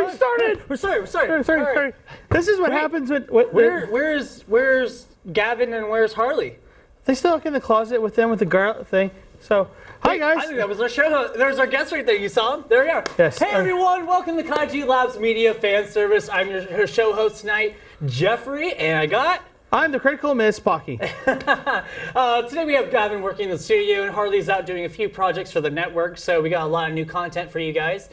We've started. We're sorry. Sorry. This is what happens when. Where's Gavin and where's Harley? They still look in the closet with them with the girl thing. So, hi guys. I think that was our show. There's our guest right there. You saw him? There we are. Yes. Hey everyone, welcome to Kaiji Labs Media Fan Service. I'm your show host tonight, Jeffrey, and I'm the critical miss, Pocky. Today we have Gavin working in the studio, and Harley's out doing a few projects for the network, so we got a lot of new content for you guys.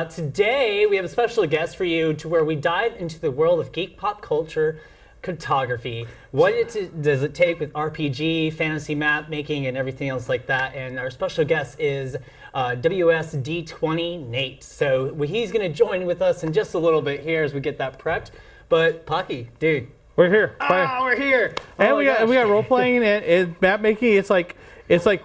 Today we have a special guest for you to where we dive into the world of geek pop culture, cartography. What does it take with RPG, fantasy map making, and everything else like that? And our special guest is WSD20 Nate. So he's going to join with us in just a little bit here as we get that prepped. But Pocky, dude. We're here. We're here. And we got role playing and map making. It's like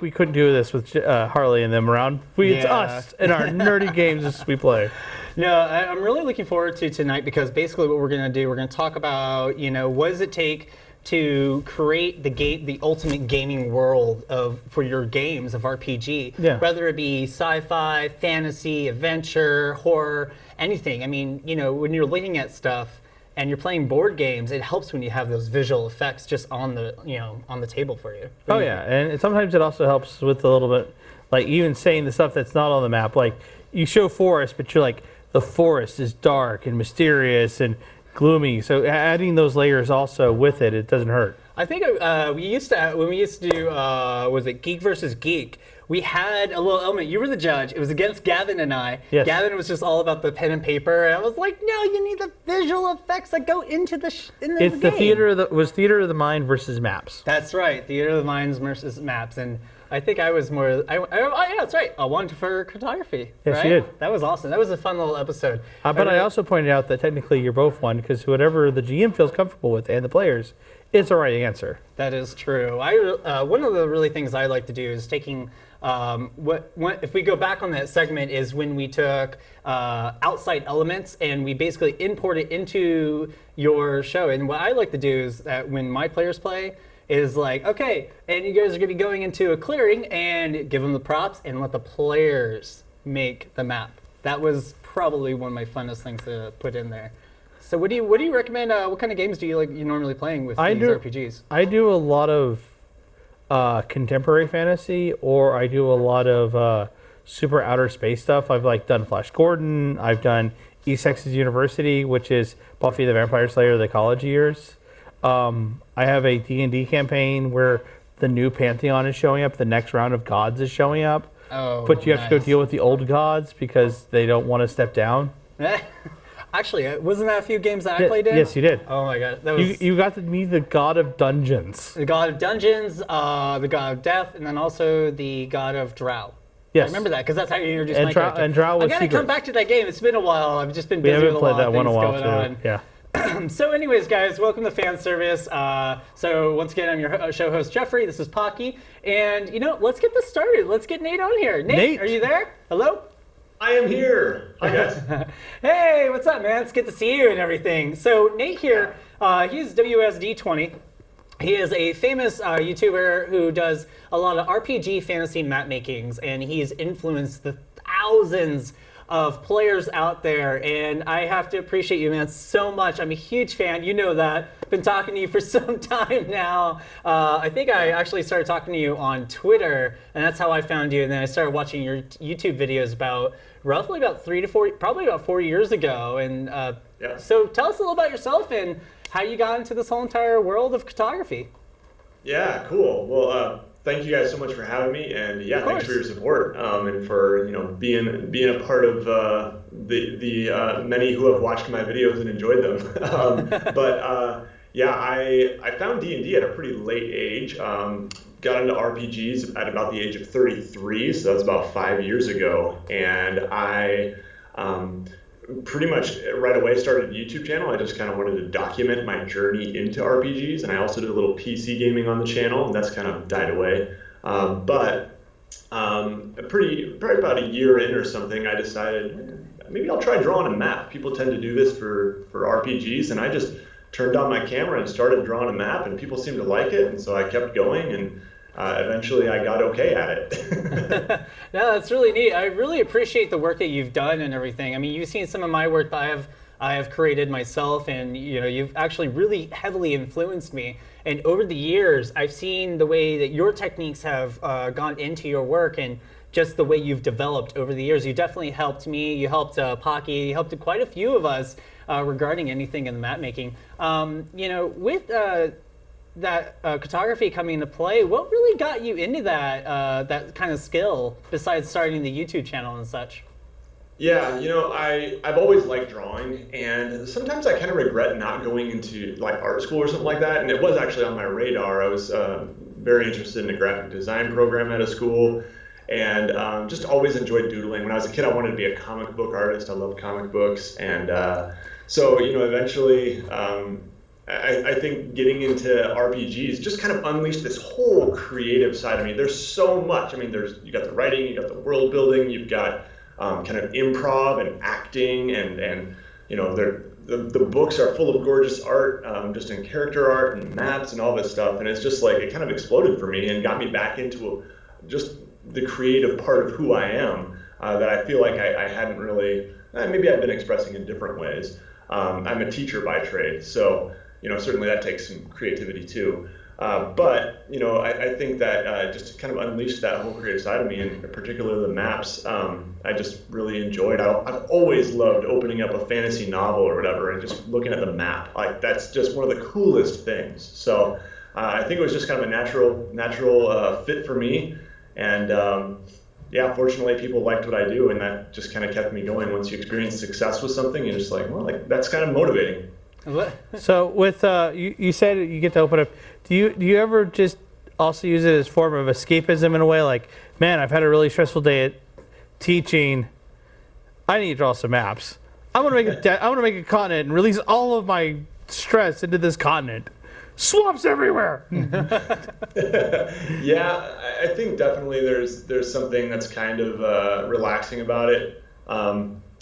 we couldn't do this with Harley and them around. It's us and our nerdy games we play. No, I'm really looking forward to tonight because basically what we're going to do, we're going to talk about, what does it take to create the ultimate gaming world for your games of RPG, whether it be sci-fi, fantasy, adventure, horror, anything. I mean, when you're looking at stuff and you're playing board games, it helps when you have those visual effects just on the table for you. Oh yeah, and sometimes it also helps with a little bit, like even saying the stuff that's not on the map. Like you show forest, but you're like, the forest is dark and mysterious and gloomy. So adding those layers also with it doesn't hurt. I think when we used to do, was it Geek versus Geek? We had a little element. You were the judge. It was against Gavin and I. Yes. Gavin was just all about the pen and paper, and I was like, no, you need the visual effects that go into the game. It's the theater of the mind versus maps. That's right, theater of the mind versus maps, and I think I was more. Yeah, that's right. I wanted for cartography. Yes, right? you did. That was awesome. That was a fun little episode. But I also pointed out that technically you're both one because whatever the GM feels comfortable with and the players is the right answer. That is true. One of the really things I like to do is taking. If we go back on that segment is when we took outside elements and we basically import it into your show. And what I like to do is that when my players play is like, okay, and you guys are going to be going into a clearing and give them the props and let the players make the map. That was probably one of my funnest things to put in there. So what do you recommend? What kind of games do you normally playing with these RPGs? I do a lot of contemporary fantasy, or I do a lot of super outer space stuff. I've done Flash Gordon. I've done East Texas University, which is Buffy the Vampire Slayer of the college years. I have a D&D campaign where the new Pantheon is showing up. The next round of gods is showing up. Oh, but you have to go deal with the old gods because they don't want to step down. Actually, wasn't that a few games that I played in? Yes, you did. Oh my god, that was you got to meet the god of dungeons. The god of dungeons, the god of death, and then also the god of drow. Yes, I remember that because that's how you introduced my character. And drow was I gotta come back to that game. It's been a while. I've just been busy with a lot of things going on. Yeah. So, anyways, guys, welcome to Fan Service. So, once again, I'm your show host Jeffrey. This is Pocky, and let's get this started. Let's get Nate on here. Nate, are you there? Hello. I am here. Hi, guys. Hey, what's up, man? It's good to see you and everything. So Nate here, he's WSD20. He is a famous YouTuber who does a lot of RPG fantasy map makings, and he's influenced the thousands of players out there. And I have to appreciate you, man, so much. I'm a huge fan. You know that. Been talking to you for some time now. I think I actually started talking to you on Twitter, and that's how I found you. And then I started watching your YouTube videos roughly about 3 to 4, probably about 4 years ago. And so tell us a little about yourself and how you got into this whole entire world of cartography. Yeah, cool. Well, thank you guys so much for having me, and thanks for your support and for being a part of the many who have watched my videos and enjoyed them. I found D&D at a pretty late age. Got into RPGs at about the age of 33, so that was about 5 years ago, and I pretty much right away started a YouTube channel. I just kind of wanted to document my journey into RPGs, and I also did a little PC gaming on the channel, and that's kind of died away. Probably about a year in or something, I decided maybe I'll try drawing a map. People tend to do this for RPGs, and I just turned on my camera and started drawing a map, and people seemed to like it, and so I kept going, and eventually I got okay at it. No, that's really neat. I really appreciate the work that you've done and everything. I mean, you've seen some of my work that I have created myself, and you've actually really heavily influenced me. And over the years, I've seen the way that your techniques have gone into your work, and just the way you've developed over the years. You definitely helped me. You helped Pocky. You helped quite a few of us regarding anything in the map making. With that cartography coming into play, what really got you into that kind of skill besides starting the YouTube channel and such? Yeah, I've always liked drawing, and sometimes I kind of regret not going into like art school or something like that. And it was actually on my radar. I was very interested in a graphic design program at a school, and just always enjoyed doodling. When I was a kid, I wanted to be a comic book artist. I loved comic books, and so eventually. I think getting into RPGs just kind of unleashed this whole creative side of me. There's so much. I mean, you got the writing, you got the world building, you've got kind of improv and acting, and the books are full of gorgeous art, just in character art and maps and all this stuff. And it's just like it kind of exploded for me and got me back into just the creative part of who I am that I feel like I hadn't really. Maybe I've been expressing in different ways. I'm a teacher by trade, so. Certainly that takes some creativity too. But I think that just kind of unleashed that whole creative side of me, and particularly the maps. I just really enjoyed. I've always loved opening up a fantasy novel or whatever and just looking at the map. Like that's just one of the coolest things. So I think it was just kind of a natural fit for me. And fortunately, people liked what I do, and that just kind of kept me going. Once you experience success with something, you're just like, well, like that's kind of motivating. So with you said you get to open up. Do you ever just also use it as a form of escapism in a way? Like, man, I've had a really stressful day at teaching. I need to draw some maps. I want to make a continent and release all of my stress into this continent. Swamps everywhere. Yeah, I think definitely there's something that's kind of relaxing about it.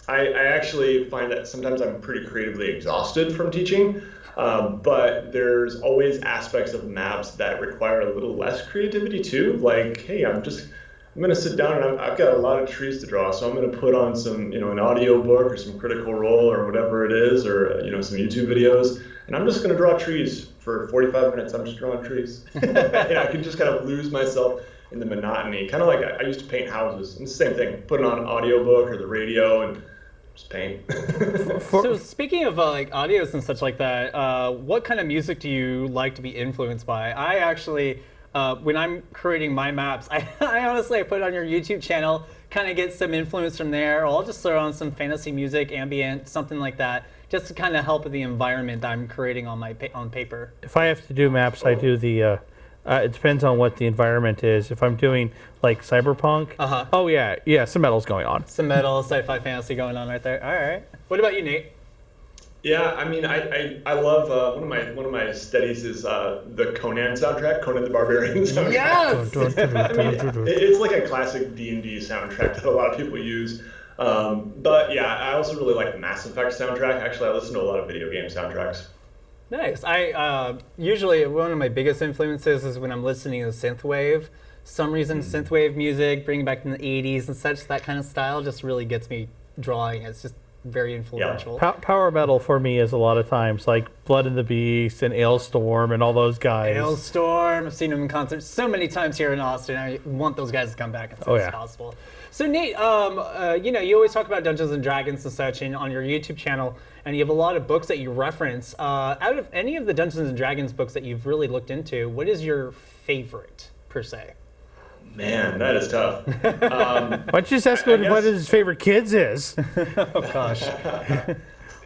I actually find that sometimes I'm pretty creatively exhausted from teaching, but there's always aspects of maps that require a little less creativity too. Like, hey, I'm going to sit down and I've got a lot of trees to draw, so I'm going to put on some, an audio book or some Critical Role or whatever it is, or some YouTube videos, and I'm just going to draw trees for 45 minutes. I'm just drawing trees. I can just kind of lose myself in the monotony, kind of like I used to paint houses. And it's the same thing, put it on an audio book or the radio and just paint. So speaking of like audios and such like that, what kind of music do you like to be influenced by? I actually, when I'm creating my maps, I honestly put it on your YouTube channel, kind of get some influence from there, or I'll just throw on some fantasy music, ambient, something like that, just to kind of help with the environment that I'm creating on on paper. If I have to do maps, I do the. It depends on what the environment is. If I'm doing like cyberpunk, oh yeah, some metal's going on. Some metal, sci-fi, fantasy going on right there. All right. What about you, Nate? Yeah, I mean, I love one of my studies is the Conan soundtrack, Conan the Barbarian soundtrack. Yes. I mean, it's like a classic D&D soundtrack that a lot of people use. But yeah, I also really like the Mass Effect soundtrack. Actually, I listen to a lot of video game soundtracks. Nice. I usually one of my biggest influences is when I'm listening to synthwave. Some reason synthwave music, bringing back in the 80s and such, that kind of style just really gets me drawing. It's just very influential. Yeah. Power metal for me is a lot of times like Blood and the Beast and Ailstorm and all those guys. Ailstorm, I've seen them in concert so many times here in Austin. I want those guys to come back as soon as possible. So Nate, you always talk about Dungeons and Dragons and such on your YouTube channel, and you have a lot of books that you reference. Out of any of the Dungeons and Dragons books that you've really looked into, what is your favorite per se? Man, that is tough. Why don't you just ask what his favorite kids is? Oh gosh.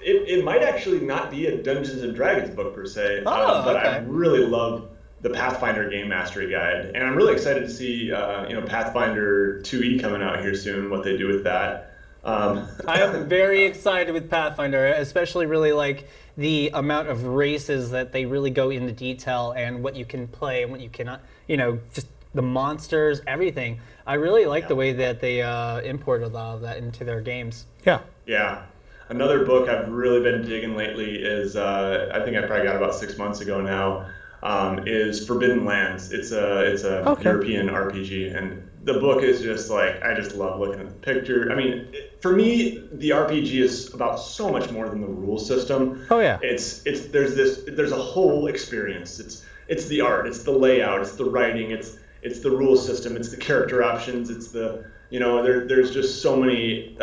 It might actually not be a Dungeons and Dragons book per se, but okay. I really love the Pathfinder Game Mastery Guide, and I'm really excited to see Pathfinder 2e coming out here soon. What they do with that. I am very excited with Pathfinder, especially really like the amount of races that they really go into detail and what you can play and what you cannot. Just the monsters, everything. I really like the way that they imported a lot of that into their games. Yeah. Yeah. Another book I've really been digging lately is, I think I probably got about 6 months ago now, is Forbidden Lands. It's a Okay. European RPG, and the book is just like, I just love looking at the picture. I mean, for me, the RPG is about so much more than the rule system. Oh yeah. There's a whole experience. It's the art, it's the layout, it's the writing, it's the rule system, it's the character options, it's there's just so many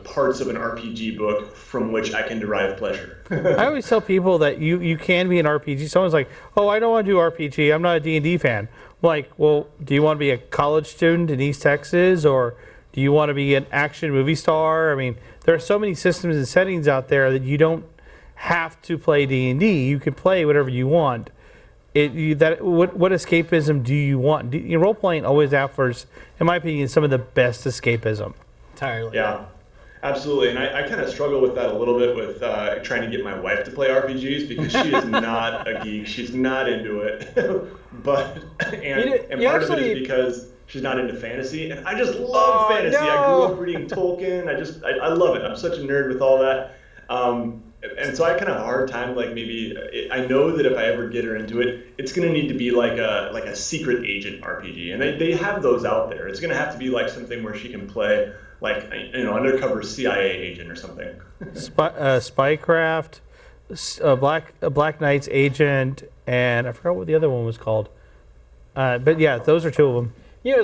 parts of an RPG book from which I can derive pleasure. I always tell people that you can be an RPG. Someone's like, "Oh, I don't want to do RPG. I'm not a D&D fan." I'm like, well, do you want to be a college student in East Texas, or do you want to be an action movie star? I mean, there are so many systems and settings out there that you don't have to play D&D. You can play whatever you want. What escapism do you want? Role playing always offers, in my opinion, some of the best escapism. Entirely. Yeah, absolutely. And I kind of struggle with that a little bit with trying to get my wife to play RPGs because she is not a geek. She's not into it. But part of it is because she's not into fantasy, and I just love fantasy. No. I grew up reading Tolkien. I love it. I'm such a nerd with all that. And so I kind of have a hard time, like I know that if I ever get her into it, it's going to need to be like a secret agent RPG. And they have those out there. It's going to have to be like something where she can play like, undercover CIA agent or something. Spycraft, Black Knight's agent, and I forgot what the other one was called. But yeah, those are two of them.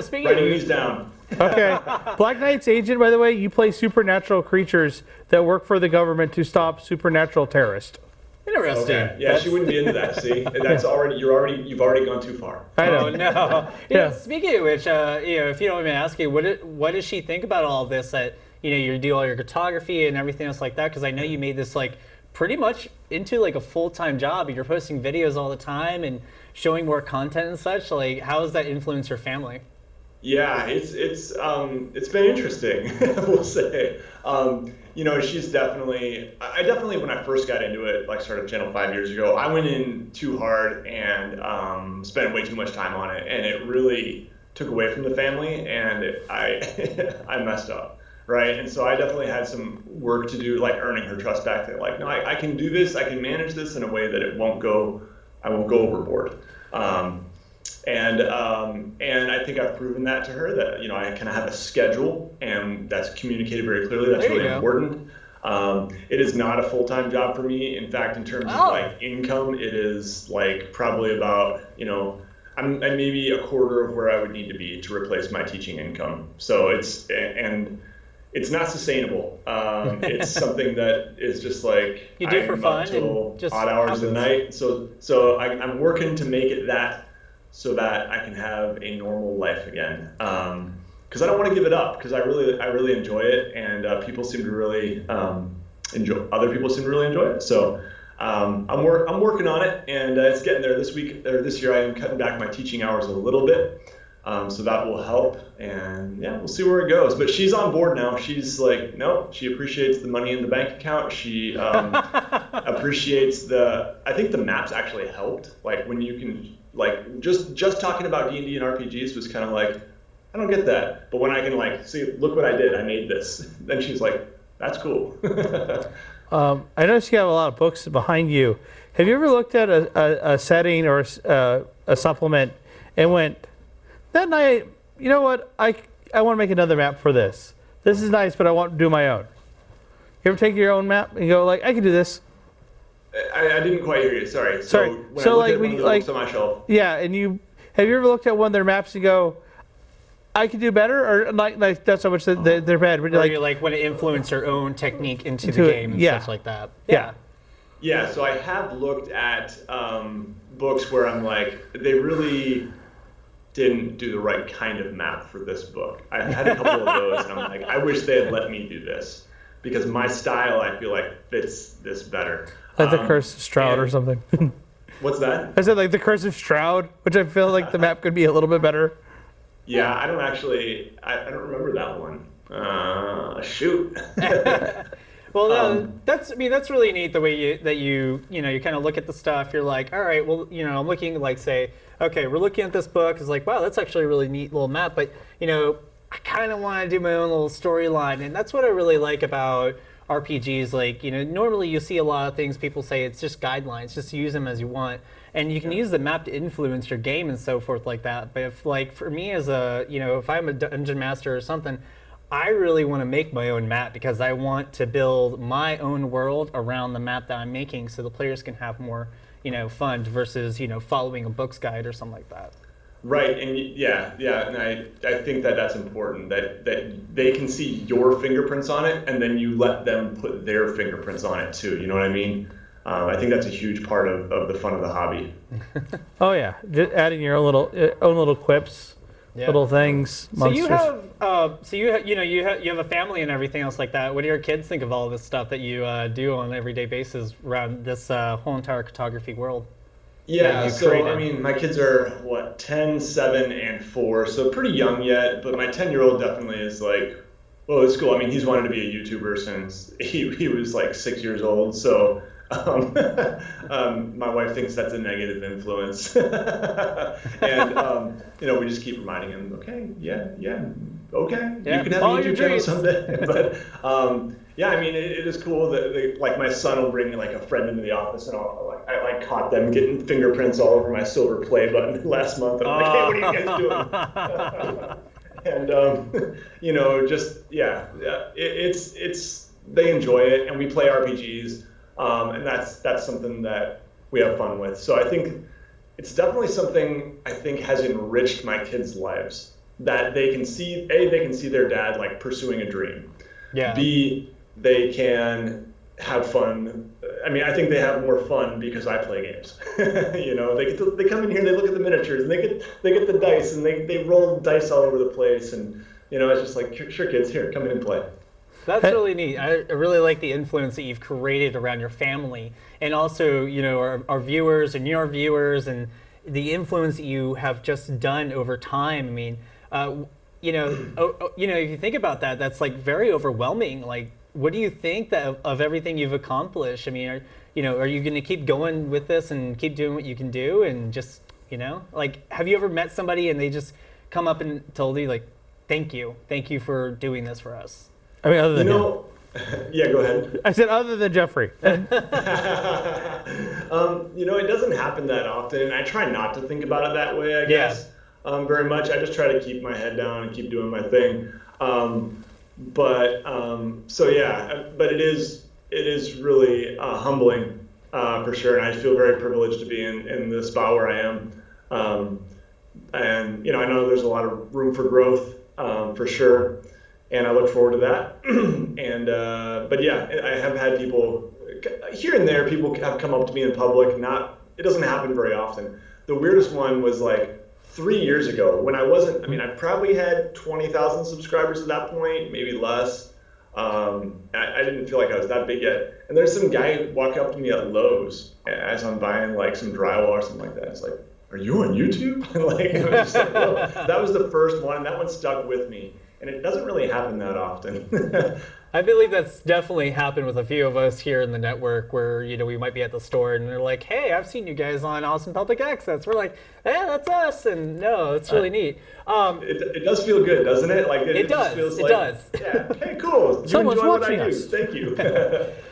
Speaking Writing of these down. Okay. Black Knight's agent, by the way, you play supernatural creatures that work for the government to stop supernatural terrorists. interesting. Okay. Yeah, she wouldn't be into that. See, you've already gone too far. I know. Oh no. Yeah. Speaking of which, if you don't mind me asking, what does she think about all this? That you do all your cartography and everything else like that? Because I know you made this like pretty much into like a full-time job. You're posting videos all the time and showing more content and such. Like, how has that influenced your family? Yeah, it's been interesting, we'll say. She's I definitely, when I first got into it, like started Channel 5 years ago, I went in too hard and spent way too much time on it, and it really took away from the family, and I messed up, right? And so I definitely had some work to do, like earning her trust back. That like, no, I can do this, I can manage this in a way that I won't go overboard. And I think I've proven that to her, that I kind of have a schedule, and that's communicated very clearly. That's really important. It is not a full-time job for me. In fact, in terms of like income, it is like probably about I'm maybe a quarter of where I would need to be to replace my teaching income. So it's not sustainable. It's something that is just like you do for fun until and just odd hours of the night. So I'm working to make it that, so that I can have a normal life again. Because I don't want to give it up, because I really enjoy it, and other people seem to really enjoy it. So I'm working on it, and it's getting there. This year I am cutting back my teaching hours a little bit, so that will help. And yeah, we'll see where it goes. But she's on board now. She's like, no, she appreciates the money in the bank account. She appreciates I think the maps actually helped. Like when you can, like just talking about D&D and RPGs was kind of like, I don't get that. But when I can like, see, look what I did, I made this. Then she's like, that's cool. I noticed you have a lot of books behind you. Have you ever looked at a setting or a supplement and went, that night, you know what, I want to make another map for this. This is nice, but I want to do my own. You ever take your own map and go like, I can do this? I didn't quite hear you. Sorry. Sorry. When So I look like at one of the books on my shelf. Yeah, and have you ever looked at one of their maps and go, I could do better, or like that's how much they're bad. Or Like, you like want to influence your own technique into the game and yeah. such like that. Yeah. Yeah, so I have looked at books where I'm like, they really didn't do the right kind of map for this book. I had a couple of those, and I'm like, I wish they had let me do this, because my style, I feel like, fits this better. Like the Curse of Stroud or something. What's that? I said like the Curse of Stroud, which I feel like the map could be a little bit better. Yeah, I don't remember that one. Shoot. Well, no, that's really neat the way you kind of look at the stuff. You're like, all right, well, I'm looking like, say, okay, we're looking at this book. It's like, wow, that's actually a really neat little map. But I kind of want to do my own little storyline, and that's what I really like about RPGs. Like, normally you see a lot of things people say it's just guidelines, just use them as you want. and you can use the map to influence your game and so forth like that. But if like for me as a, if I'm a dungeon master or something, I really want to make my own map because I want to build my own world around the map that I'm making so the players can have more, fun versus, following a book's guide or something like that. Right, and yeah, and I think that's important, that they can see your fingerprints on it, and then you let them put their fingerprints on it too, you know what I mean? I think that's a huge part of the fun of the hobby. Oh yeah, just adding your own little quips, little things. Monsters. So you have, you have a family and everything else like that. What do your kids think of all this stuff that you do on an everyday basis around this whole entire cartography world? Yeah, so I mean, my kids are 10, 7, and 4, so pretty young yet. But my 10-year-old definitely is like, well, it's cool. I mean, he's wanted to be a YouTuber since he was like 6 years old. So my wife thinks that's a negative influence, and we just keep reminding him, okay, okay, you can have a YouTube channel someday. But yeah, I mean, it is cool that like my son will bring like a friend into the office, and I caught them getting fingerprints all over my silver play button last month. And I'm like, hey, what are you guys doing? And it's they enjoy it, and we play RPGs, and that's something that we have fun with. So I think it's definitely something I think has enriched my kids' lives, that they can see their dad like pursuing a dream. Yeah. B, they can have fun. I mean, I think they have more fun because I play games. They come in here, they look at the miniatures, and they get the dice, and they roll dice all over the place, and it's just like, sure kids, here, come in and play. That's really neat. I really like the influence that you've created around your family, and also our viewers and your viewers, and the influence that you have just done over time. I mean, if you think about that, that's like very overwhelming. Like, what do you think of everything you've accomplished? I mean, are you going to keep going with this and keep doing what you can do, and just like, have you ever met somebody and they just come up and told you like, thank you for doing this for us? I mean, other than yeah, go ahead. I said other than Jeffrey. It doesn't happen that often, and I try not to think about it that way, I guess. Very much. I just try to keep my head down and keep doing my thing. But it is really humbling, for sure. And I feel very privileged to be in the spot where I am. And I know there's a lot of room for growth, for sure. And I look forward to that. But yeah, I have had people here and there. People have come up to me in public. It doesn't happen very often. The weirdest one was like 3 years ago, when I probably had 20,000 subscribers at that point, maybe less. I didn't feel like I was that big yet. And there's some guy walk up to me at Lowe's as I'm buying like some drywall or something like that. It's like, are you on YouTube? And like, I was just like, whoa. That was the first one, and that one stuck with me. And it doesn't really happen that often. I believe that's definitely happened with a few of us here in the network, where we might be at the store and they're like, "Hey, I've seen you guys on Awesome Public Access." We're like, "Hey, that's us!" And no, it's really neat. It does feel good, doesn't it? Like it does. Just feels it like, does. Yeah. Hey, cool. Someone's enjoy what I watching do. us. Thank you.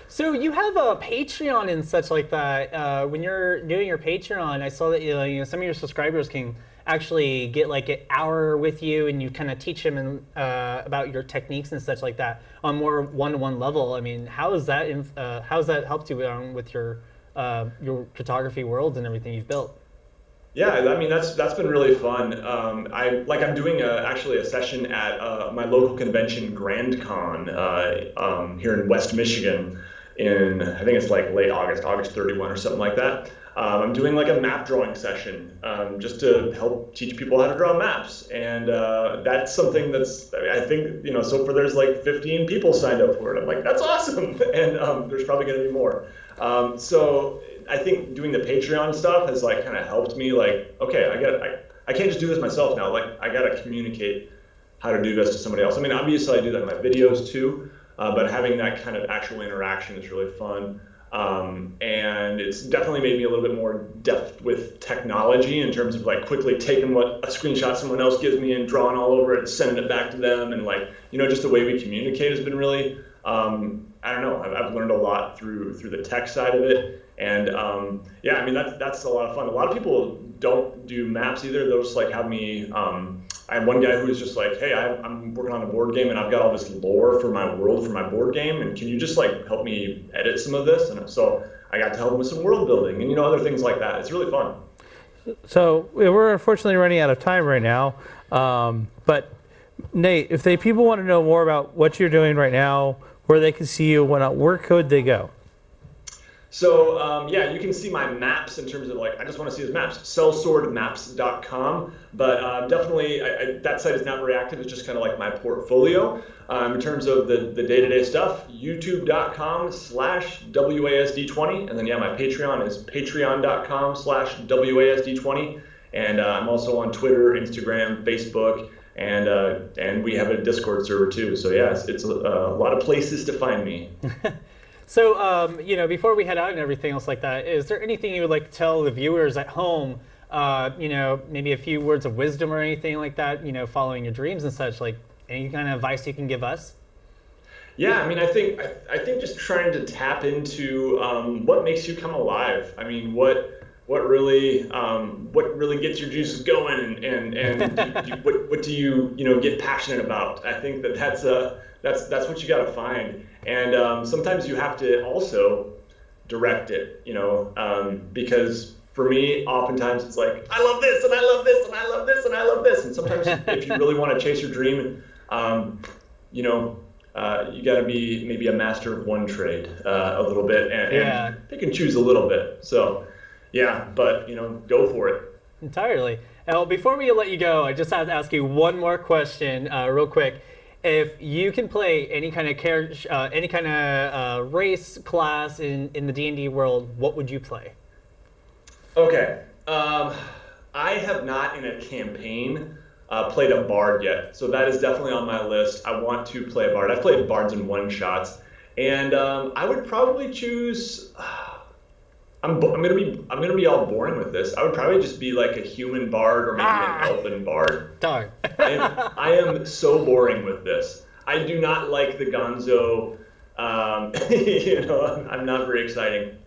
So you have a Patreon and such like that. When you're doing your Patreon, I saw that some of your subscribers can actually get like an hour with you, and you kind of teach them about your techniques and such like that on more one-to-one level. I mean, how's that helped you with your cartography worlds and everything you've built? Yeah, I mean that's been really fun. I'm doing actually a session at my local convention, Grand Con, here in West Michigan, in I think it's like late August 31 or something like that. I'm doing like a map drawing session, just to help teach people how to draw maps, and that's something I think so far there's like 15 people signed up for it. I'm like, that's awesome, and there's probably going to be more. So I think doing the Patreon stuff has like kind of helped me. Like, okay, I can't just do this myself now. Like, I got to communicate how to do this to somebody else. I mean, obviously I do that in my videos too, but having that kind of actual interaction is really fun. And it's definitely made me a little bit more deft with technology in terms of like quickly taking a screenshot someone else gives me and drawing all over it and sending it back to them. And like, just the way we communicate has been really, I don't know, I've learned a lot through the tech side of it. And yeah, I mean that's a lot of fun. A lot of people don't do maps either. They'll just like have me. I have one guy who's just like, hey, I'm working on a board game and I've got all this lore for my world for my board game, and can you just like help me edit some of this? And so I got to help him with some world building and other things like that. It's really fun. So we're unfortunately running out of time right now, but Nate, if people want to know more about what you're doing right now, where they can see you, where could they go? So yeah, you can see my maps in terms of like, I just want to see his maps, sellswordmaps.com. But definitely, that site is not very active. It's just kind of like my portfolio. In terms of the day-to-day stuff, youtube.com/WASD20. And then yeah, my Patreon is patreon.com/WASD20. And I'm also on Twitter, Instagram, Facebook, and we have a Discord server too. So yeah, it's a lot of places to find me. So, before we head out and everything else like that, is there anything you would like to tell the viewers at home? Maybe a few words of wisdom or anything like that, following your dreams and such, like any kind of advice you can give us? Yeah, I mean, I think just trying to tap into what makes you come alive. I mean, what really gets your juices going, and what do you get passionate about? I think that's what you got to find. And sometimes you have to also direct it, because for me, oftentimes it's like, I love this, and I love this, and I love this, and I love this. And sometimes if you really want to chase your dream, you got to be maybe a master of one trade a little bit, and pick and choose a little bit. So, yeah, but, go for it. Entirely. Now, before we let you go, I just have to ask you one more question real quick. If you can play any kind of character, any kind of race class in the D&D world, what would you play? Okay, I have not in a campaign played a bard yet, so that is definitely on my list. I want to play a bard. I've played bards in one shots, and I would probably choose. I'm gonna be all boring with this. I would probably just be like a human bard or maybe an elven bard. Darn. I am so boring with this. I do not like the gonzo. I'm not very exciting.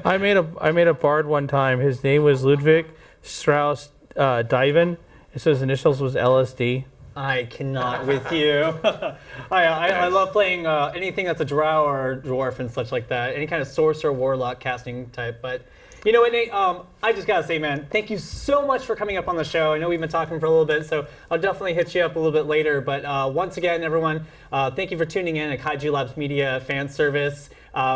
I made a bard one time. His name was Ludwig Strauss Diven. So his initials was LSD. I cannot with you. I love playing anything that's a drow or dwarf and such like that. Any kind of sorcerer, warlock, casting type. But you know what, Nate? I just gotta say, man, thank you so much for coming up on the show. I know we've been talking for a little bit, so I'll definitely hit you up a little bit later. But once again, everyone, thank you for tuning in at Kaiju Labs Media Fan Service.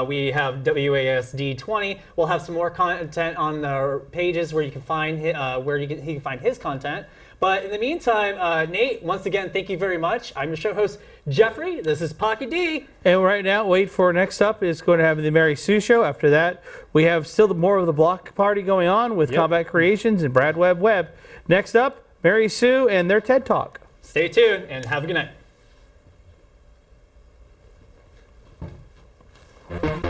We have WASD20. We'll have some more content on the pages where you can find he can find his content. But in the meantime, Nate, once again, thank you very much. I'm your show host, Jeffrey. This is Pocky D. And right now, wait for next up is going to have the Mary Sue Show. After that, we have still more of the block party going on with Combat Creations and Brad Webb. Next up, Mary Sue and their TED Talk. Stay tuned and have a good night.